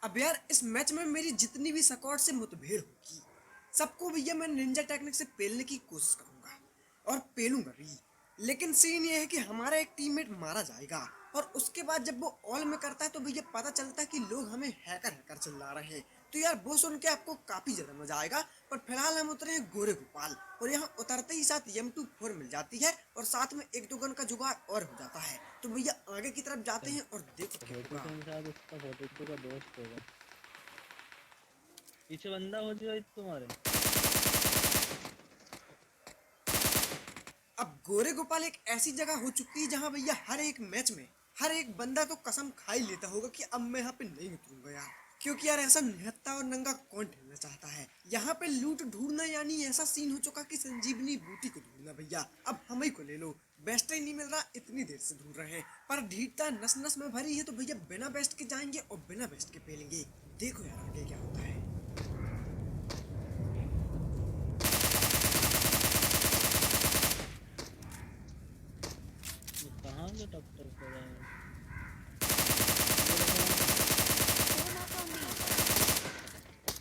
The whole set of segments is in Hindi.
अब यार इस मैच में मेरी जितनी भी स्क्वाड से मुठभेड़ होगी, सबको भैया मैं निंजा टेक्निक से पेलने की कोशिश करूंगा और पेलूंगा भी। लेकिन सीन ये है कि हमारा एक टीममेट मारा जाएगा और उसके बाद जब वो ऑल में करता है तो भैया पता चलता है कि लोग हमें हैकर हैकर चिल्ला रहे हैं। तो यार वो सुन के आपको काफी ज्यादा मजा आएगा। पर फिलहाल हम उतरे हैं गोरे गोपाल और यहाँ उतरते ही साथ M24 मिल जाती है और साथ में एक दो गन का जुगाड़ और हो जाता है। तो भैया आगे की तरफ जाते हैं और देखो क्या होगा। 42 शायद उसका 42 का दोस्त होगा। पीछे बंदा हो जाए तुम्हारे। अब गोरे गोपाल एक ऐसी जगह हो चुकी है जहां भैया हर एक मैच में हर एक बंदा तो कसम खा ही लेता होगा कि अब मैं यहाँ पे नहीं उतरूंगा यार। क्योंकि यार ऐसा निहत्था और नंगा कौन ठहरना चाहता है। यहाँ पे लूट ढूंढना यानी ऐसा सीन हो चुका कि संजीवनी बूटी को ढूंढना भैया। अब हम ही को ले लो, बेस्ट ही नहीं मिल रहा, इतनी देर से ढूंढ रहे हैं पर ढीठता नस नस में भरी है। तो भैया बिना बेस्ट के जाएंगे और बिना बेस्ट के पेलेंगे। देखो यार आगे क्या होता है। ये कहाँ से टक्कर कर रहा है?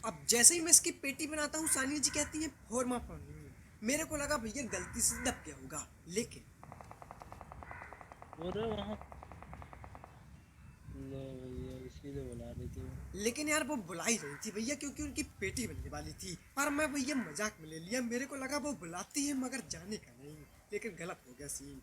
अब जैसे ही मैं इसकी पेटी बनाता हूँ सानिया जी कहती है फोरमा पानी। मेरे को लगा भैया गलती से दब गया होगा, लेकिन और वहाँ लो भैया इसीलिए बुला रही थी वो। लेकिन यार वो बुला ही रही थी भैया क्योंकि उनकी पेटी बनने वाली थी। पर मैं भैया मजाक में ले लिया, मेरे को लगा वो बुलाती है मगर जाने का नहीं। लेकिन गलत हो गया सीन।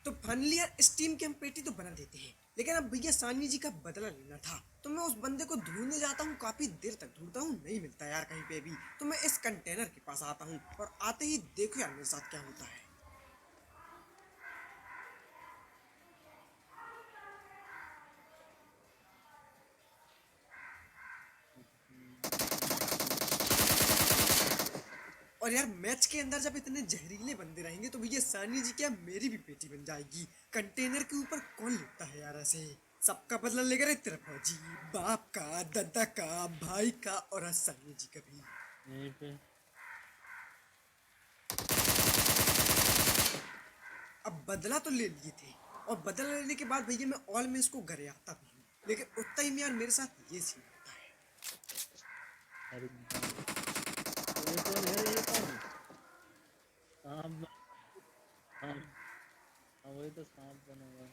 तो फाइनली यार इस टीम की हम पेटी तो बना देते हैं, लेकिन अब भैया सानी जी का बदला लेना था। तो मैं उस बंदे को ढूंढने जाता हूँ, काफी देर तक ढूंढता हूँ, नहीं मिलता यार कहीं पे भी। तो मैं इस कंटेनर के पास आता हूँ और आते ही देखो यार मेरे साथ क्या होता है। और यार मैच के अंदर जब इतने जहरीले बंदे रहेंगे तो भैया सानी जी क्या मेरी भी पेटी बन जाएगी। कंटेनर के ऊपर कौन लेता है यार ऐसे। सबका बदला लेगा रे तेरा फौजी, बाप का, दादा का, भाई का और आज सानी जी का भी। यहीं पे अब बदला तो ले लिए थे और बदला लेने के बाद भैया मैं ऑल में इसको घर आता भी हूँ, लेकिन उतना ही में यार मेरे साथ ये सीन होता है। अरे ये कौन है? ये कौन है? सांप। हाँ हाँ, वही तो सांप बना हुआ है।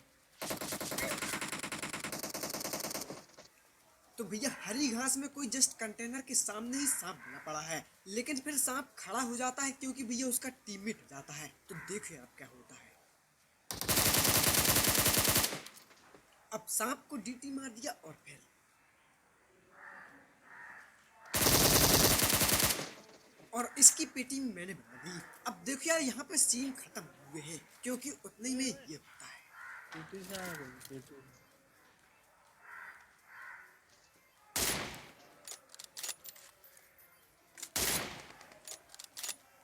तो भैया हरी घास में कोई जस्ट कंटेनर के सामने ही सांप बना पड़ा है, लेकिन फिर सांप खड़ा हो जाता है क्योंकि भैया उसका टीममेट हो जाता है। तो देखिए अब क्या होता है। अब सांप को डीटी मार दिया और फिर और इसकी पेटी मैंने बना दी। अब देखो यार यहाँ पे सीन खत्म हुए हैं क्योंकि उतने में ये होता है। पीटी से आ गई पीटी।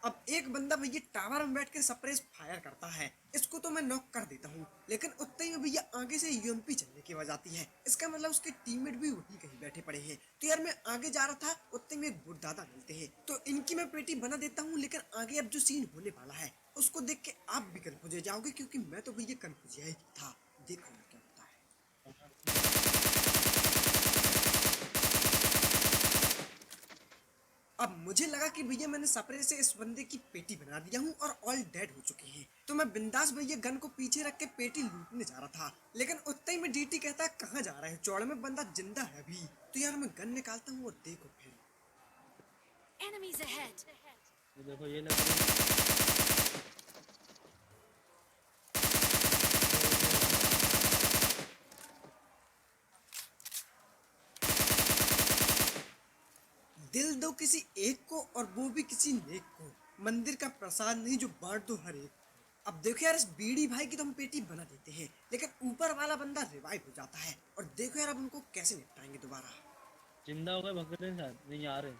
अब एक बंदा भैया टावर में बैठ के सप्रेस फायर करता है, इसको तो मैं नॉक कर देता हूँ, लेकिन उतने में भैया आगे से यूएमपी चलने की आवाज आती है। इसका मतलब उसके टीममेट भी वहीं कहीं बैठे पड़े हैं। तो यार मैं आगे जा रहा था, उतने में एक बुढ़दादा मिलते हैं तो इनकी मैं पेटी बना देता हूँ। लेकिन आगे अब जो सीन होने वाला है उसको देख के आप भी कन्फ्यूज हो जाओगे क्योंकि मैं तो भैया कन्फ्यूज ही था। देखो क्या होता है। अब मुझे लगा कि भैया मैंने सपरे से इस बंदे की पेटी बना दिया हूँ और ऑल डेड हो चुके हैं। तो मैं बिंदास भैया गन को पीछे रख के पेटी लूटने जा रहा था, लेकिन उतना ही में डीटी कहता है कहाँ जा रहा है, चौड़ में बंदा जिंदा है अभी। तो यार मैं गन निकालता हूँ और देखो फिर ये देखो ये लग रही है। दिल दो किसी एक को और वो भी किसी नेक को, मंदिर का प्रसाद नहीं जो बांट दो हर एक को। अब देखो यार इस बीड़ी भाई की तो हम पेटी बना देते हैं, लेकिन ऊपर वाला बंदा रिवाइव हो जाता है और देखो यार अब उनको कैसे निपटाएंगे दोबारा। जिंदा हो गए भग रहे हैं शायद। नहीं आ रहे।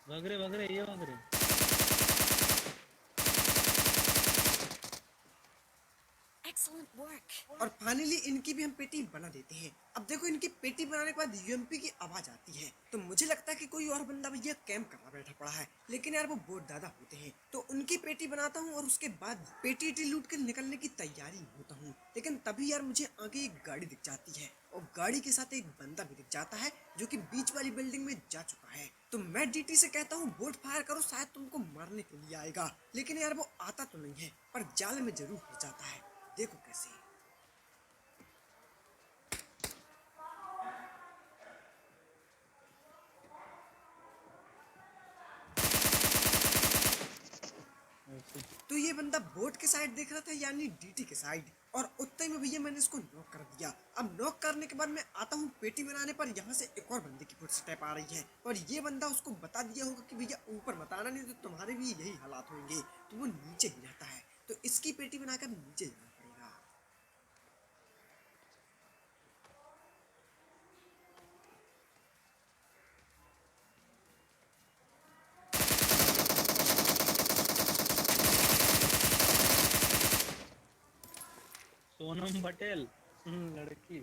भग रहे ये भग रहे। Excellent work. और फाइनली इनकी भी हम पेटी बना देते हैं। अब देखो इनकी पेटी बनाने के बाद यूएमपी की आवाज आती है, तो मुझे लगता है कि कोई और बंदा भैया कैंप करना बैठा पड़ा है, लेकिन यार वो बहुत ज्यादा होते हैं। तो उनकी पेटी बनाता हूँ और उसके बाद पेटी लूट कर निकलने की तैयारी में होता हूँ। लेकिन तभी यार मुझे आगे एक गाड़ी दिख जाती है और गाड़ी के साथ एक बंदा भी दिख जाता है जो कि बीच वाली बिल्डिंग में जा चुका है। तो मैं डीटी से कहता हूँ बोट फायर करो, शायद तुमको मारने के लिए आएगा। लेकिन यार वो आता तो नहीं है, पर जाल में जरूर हो जाता है। देखो कैसे। ऐसे तो ये बंदा बोट के साइड देख रहा था, यानी डीटी के साइड, और उतने में भैया मैंने इसको नॉक कर दिया। अब नॉक करने के बाद मैं आता हूँ पेटी बनाने पर, यहाँ से एक और बंदे की फुटस्टेप आ रही है और ये बंदा उसको बता दिया होगा कि भैया ऊपर मत आना, नहीं तो तुम्हारे भी यही हालात होंगे। तो वो नीचे ही रहता है, तो इसकी पेटी बनाकर नीचे जाना पड़ेगा। सोनम पटेल लड़की।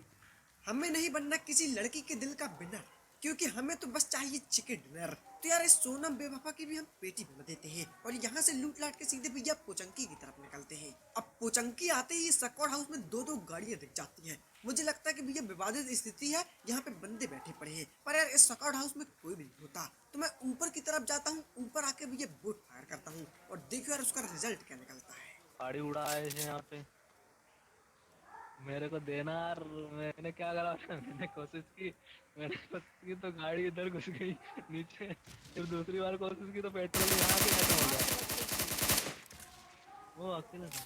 हमें नहीं बनना किसी लड़की के दिल का विनर, क्योंकि हमें तो बस चाहिए चिकन डिनर। तो यार इस सोनम बेवफा की भी हम पेटी बना देते हैं और यहाँ से लूट लाट के सीधे भैया पोचंकी की तरफ निकलते हैं। अब पोचंकी आते ही सकौड़ हाउस में दो गाड़ियां दिख जाती हैं। मुझे लगता है कि भैया विवादित स्थिति है, यहाँ पे बंदे बैठे पड़े हैं, पर यार इस सकौड़ हाउस में कोई भी नहीं होता। तो मैं ऊपर की तरफ जाता हूँ, ऊपर आके भैया बोट फायर करता हूँ और देखो यार उसका रिजल्ट क्या निकलता है। गाड़ी उड़ाए हैं यहाँ पे, मेरे को देना यार। मैंने क्या करा था, मैंने कोशिश की, मैंने कोशिश की तो गाड़ी इधर घुस गई नीचे। फिर दूसरी बार कोशिश की तो पेट्रोल यहाँ पे खत्म हो गया। वो अकेला था।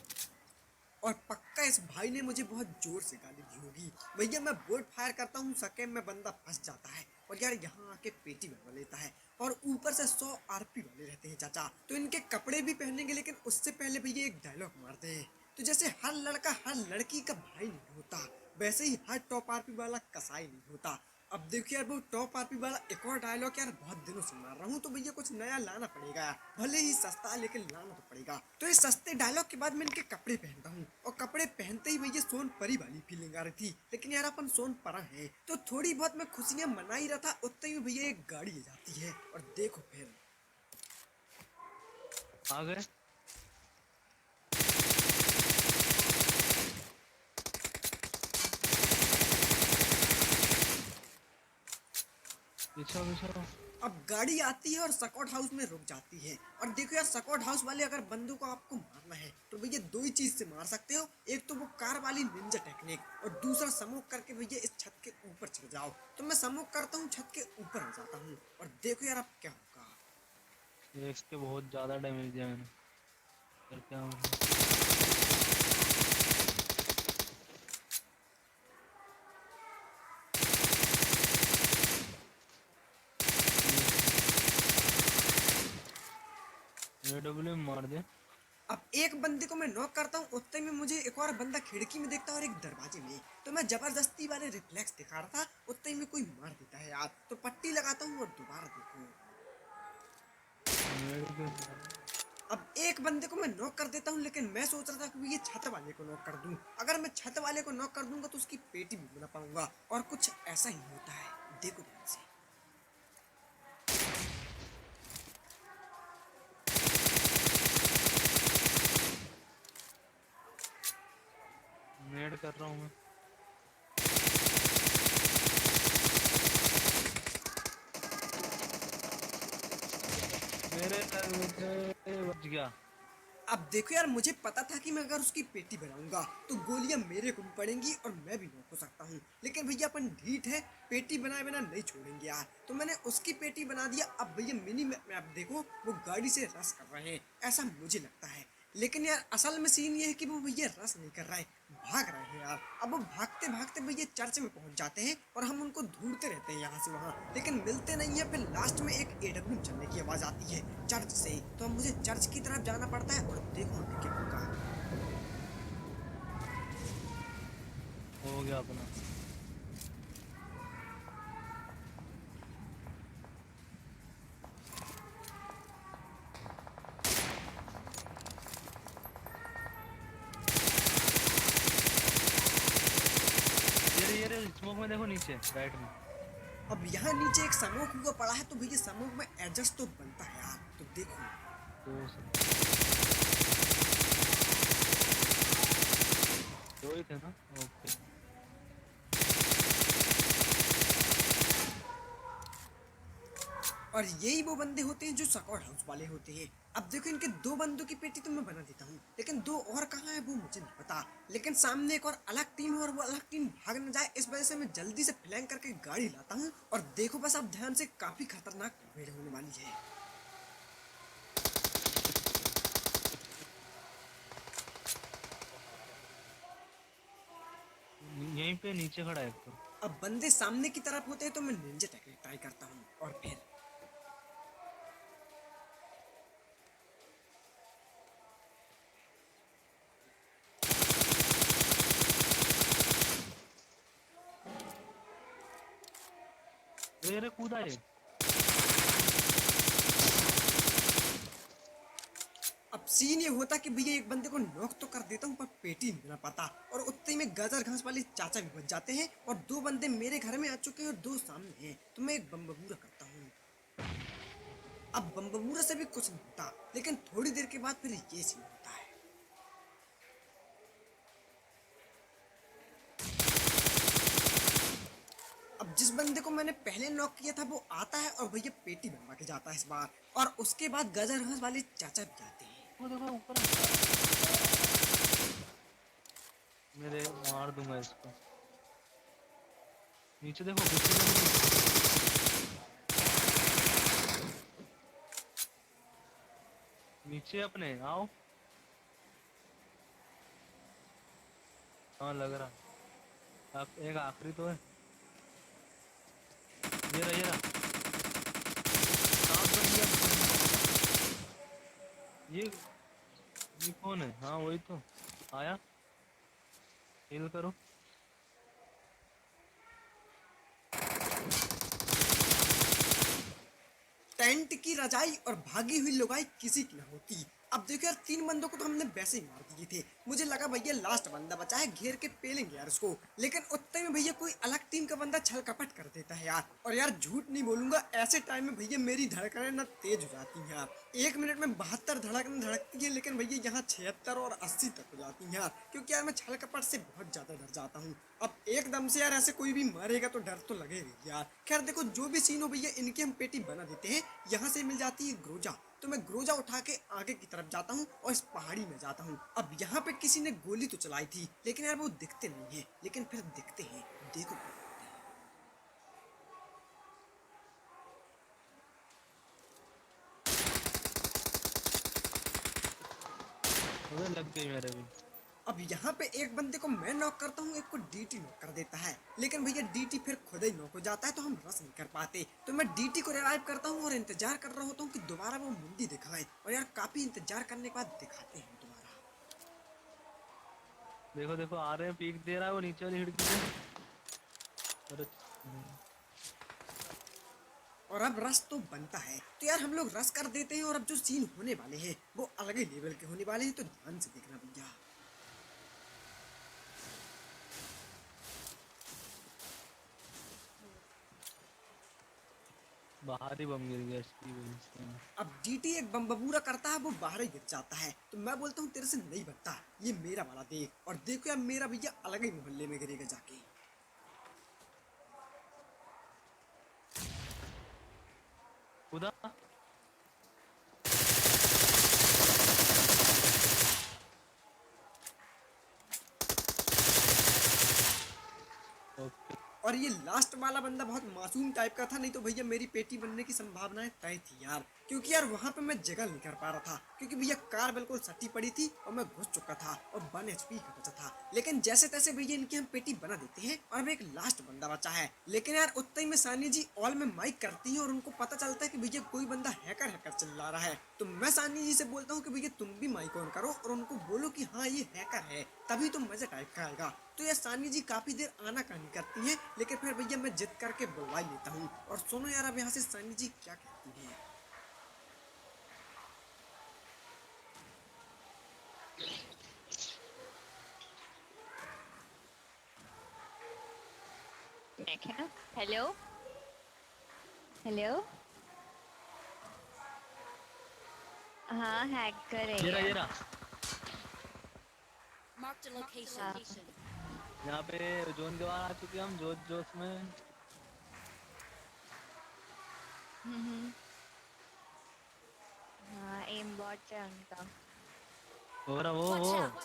और पक्का इस भाई ने मुझे बहुत जोर से गाली दी होगी। भैया मैं बोट फायर करता हूँ, सके में बंदा फंस जाता है और यार यहाँ आके पेटी बनवा लेता है और ऊपर से 100 आरपी वाले रहते हैं चाचा। तो इनके कपड़े भी पहनेंगे, लेकिन उससे पहले भैया एक डायलॉग मारते हैं। तो जैसे हर लड़का हर लड़की का भाई नहीं होता, वैसे ही हर टॉप आरपी वाला कसाई नहीं होता। अब देखिए यार वो टॉप आरपी वाला एक और डायलॉग यार बहुत दिनों से मार रहा हूँ, तो भैया कुछ नया लाना पड़ेगा यार, भले ही सस्ता लेकिन लाना तो पड़ेगा। तो इस सस्ते डायलॉग के बाद मैं इनके कपड़े पहनता हूँ और कपड़े पहनते ही भैया सोन परी वाली फीलिंग आ रही थी। लेकिन यार अपन सोन परा है, तो थोड़ी बहुत मैं खुशियां मना ही रहा था, उतने में भैया एक गाड़ी आ जाती है और देखो फिर। आ गए। पीछा पीछा। अब गाड़ी आती है और सकौट हाउस में रुक जाती है। और देखो यार सकौट हाउस वाले अगर बंदों को आपको मारना है तो भैया दो ही चीज से मार सकते हो, एक तो वो कार वाली निंजा टेक्निक और दूसरा समोक करके भैया इस छत के ऊपर चढ़ जाओ। तो मैं समोक करता हूँ, छत के ऊपर आ जाता हूँ और देखो यार अब क्या होगा। इसके बहुत ज्यादा डैमेज दिया मैंने। फिर क्या होगा? AW में मार दे। अब एक बंदे को मैं नॉक करता हूँ, उतने में मुझे एक और बंदा खिड़की में देखता है और एक दरवाजे में। तो मैं जबरदस्ती वाले रिफ्लेक्स दिखा रहा था, उतने में कोई मार देता है यार। तो पट्टी लगाता हूँ और दोबारा देखो। अब एक बंदे को मैं नॉक कर देता हूँ, लेकिन मैं सोच रहा था कि ये छत वाले को नॉक कर दूं। अगर मैं छत वाले को नॉक कर दूंगा तो उसकी पेटी भी बना पाऊंगा, और कुछ ऐसा ही होता है। देखो ध्यान से। नेड कर रहा हूँ मैं। मेरे बच गया। अब देखो यार मुझे पता था कि मैं अगर उसकी पेटी बनाऊंगा तो गोलियां मेरे को भी पड़ेंगी और मैं भी नॉक हो सकता हूँ। लेकिन भैया अपन ढीठ है, पेटी बनाए बिना नहीं छोड़ेंगे यार। तो मैंने उसकी पेटी बना दिया। अब भैया मिनी मैप आप देखो, वो गाड़ी से रस कर रहे हैं, ऐसा मुझे लगता है। लेकिन यार असल में सीन ये है कि वो भैया रस नहीं कर रहा है, भाग रहे हैं यार। अब वो भागते भागते भैया चर्च में पहुंच जाते हैं और हम उनको ढूंढते रहते हैं यहाँ से वहाँ, लेकिन मिलते नहीं है। फिर लास्ट में एक AW चलने की आवाज आती है चर्च से, तो अब मुझे चर्च की तरफ जाना पड़ता है और देखो आगे क्या होगा। हो गया अपना। देखो नीचे राइट में। अब यहाँ नीचे एक समोक हुआ पड़ा है, तो भैया समोक में एडजस्ट तो बनता है यार, तो देखो। दो दो ही थे ना, ओके। और यही वो बंदे होते हैं जो सकॉट हाउस वाले होते हैं। अब देखो इनके दो बंदों की पेटी तो मैं बना देता हूँ, लेकिन दो और कहाँ है वो मुझे नहीं पता। लेकिन सामने एक और अलग टीम है और वो अलग टीम भाग न जाए, इस वजह से मैं जल्दी से फ्लैंक करके गाड़ी लाता हूँ। और देखो बस आप ध्यान से, काफी खतरनाक भीड़ होने वाली है। यहीं पे नीचे खड़ा है एक तो। अब बंदे सामने की तरफ होते हैं तो मैं निंजा टेक्निक ट्राई करता हूँ, और फिर अरे कूदा है। अब सीन ये होता कि भैया एक बंदे को नॉक तो कर देता हूँ पर पेटी नहीं बना पाता, और उतने में गाजर घास वाले चाचा भी बच जाते हैं, और दो बंदे मेरे घर में आ चुके हैं और दो सामने हैं, तो मैं एक बम्बूरा करता हूँ। अब बम्बूरा से भी कुछ नहीं होता, लेकिन थोड़ी देर के बाद फिर ये सीन होता है। अब जिस बंदे को मैंने पहले नॉक किया था वो आता है और भैया पेटी बनवा के जाता है इस बार, और उसके बाद गाजर घास वाले चाचा भी जाते हैं। वो देखो ऊपर मेरे, मार दूंगा इसको। नीचे देखो, पीछे देखो, नीचे अपने आओ। हाँ लग रहा। एक आखिरी तो है। ये रहा सांप बन गया। ये कौन है? हाँ वही तो आया। हिल करो। टेंट की रजाई और भागी हुई लुगाई किसी की न होती। अब देखो यार, तीन बंदों को तो हमने वैसे ही मार दिए थे, मुझे लगा भैया लास्ट बंदा बचा है, घेर के पेलेंगे यार उसको, लेकिन उतने में भैया कोई अलग टीम का बंदा छल कपट कर देता है यार। और यार झूठ नहीं बोलूंगा, ऐसे टाइम में भैया मेरी धड़कनें ना तेज हो जाती हैं यार। 1 मिनट में 72 धड़कन धड़कती है, लेकिन भैया यहाँ 76 और 80 तक हो जाती हैं यार, क्योंकि यार मैं छल कपट से बहुत ज्यादा डर जाता हूँ। अब एकदम से यार ऐसे कोई भी मारेगा तो डर तो लगेगा यार। खैर देखो, जो भी सीन हो भैया, इनकी हम पेटी बना देते हैं। यहाँ से मिल जाती है ग्रोजा, तो मैं ग्रोजा उठा के आगे की तरफ जाता हूँ और इस पहाड़ी में जाता हूँ। अब यहाँ पे किसी ने गोली तो चलाई थी, लेकिन यार वो दिखते नहीं है, लेकिन फिर दिखते हैं, देखो। अबे लग गई मेरे भी। अब यहाँ पे एक बंदे को मैं नॉक करता हूँ, एक को डीटी नॉक कर देता है, लेकिन भैया डीटी फिर खुद ही नॉक हो जाता है, तो हम रस नहीं कर पाते। तो मैं डीटी को रिवाइव करता हूँ और इंतजार कर रहा होता हूँ कि दोबारा वो मुंडी दिखाए, और यार काफी इंतजार करने के बाद दिखाते हैं दोबारा। देखो देखो आ रहे हैं, पीक दे रहा है वो नीचे वाली खिड़की से। अरे और अब रस तो बनता है, तो यार हम लोग रस कर देते हैं, और अब जो सीन होने वाले हैं वो अलग ही लेवल के होने वाले हैं, तो ध्यान से देखना भैया। बाहर ही बम गिर गया इसकी वजह से। अब डीटी एक बम्बूरा करता है, वो बाहर ही गिर जाता है, तो मैं बोलता हूँ तेरे से नहीं बनता, ये मेरा वाला देख, और देखो यार मेरा भैया अलग ही मोहल्ले में गिरेगा जाके। खुदा ओके। और ये लास्ट वाला बंदा बहुत मासूम टाइप का था, नहीं तो भैया मेरी पेटी बनने की संभावनाएं तय थी यार, क्योंकि यार वहां पे मैं जगह नहीं कर पा रहा था, क्योंकि भैया कार बिल्कुल सटी पड़ी थी और मैं घुस चुका था और 1 HP का बचा था। लेकिन जैसे तैसे भैया इनकी हम पेटी बना देते हैं, और अब एक लास्ट बंदा बचा है, लेकिन यार उतने में सानी जी ऑल में माइक करती है और उनको पता चलता है कि भैया कोई बंदा हैकर हैकर चिल्ला रहा है, तो मैं सानी जी से बोलता हूँ कि भैया तुम भी माइक ऑन करो और उनको बोलो कि हाँ ये हैकर है, तभी तो मजा टाइप का आएगा। तो यार सानी जी काफी देर आनाकानी करती है, लेकिन फिर भैया मैं जिद करके बुलवा ही लेता हूँ, और सुनो यार अब यहाँ से सानी जी क्या कहती है। देखे ना। Hello hello. हाँ हैकर है ये ये। रहा Marked a location. हाँ। यहाँ पे जोन के बाहर आ चुके हैं हम जोश जोश में। हम्म। हाँ एम बॉट है उनका। हो रहा वो Watch वो out!